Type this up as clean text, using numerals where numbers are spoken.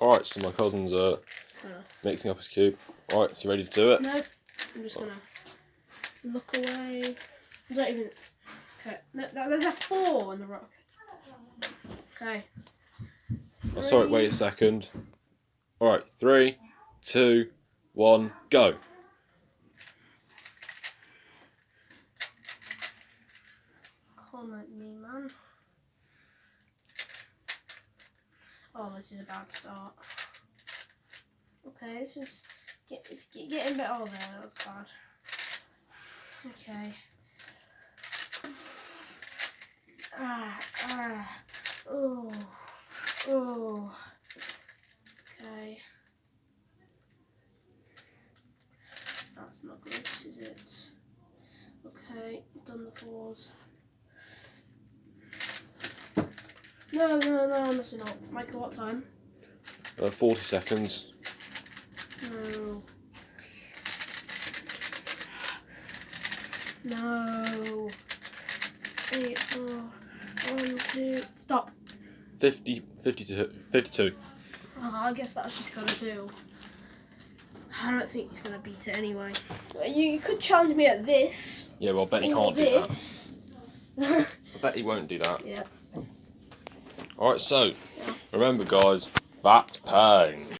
Alright, so my cousin's mixing up his cube. Alright, so you ready to do it? No, I'm just gonna look away. I don't even. Okay, no, there's a 4 on the rock. Okay. Oh, sorry, wait a second. Alright, 3, 2, 1, go. Come at me, man. Oh, this is a bad start. Okay, this is it's getting better. Oh, there, that's bad. Okay. Oh. Okay. That's not good, is it? Okay, done the 4s. No, I'm missing out. Michael, what time? 40 seconds. No. 8, 4, 1, 2, stop. 52. Oh, I guess that's just gotta do. I don't think he's gonna beat it anyway. You could challenge me at this. Yeah, well, I bet he can't do this. that. I bet he won't do that. Yeah. Alright, so, remember guys, that's pain.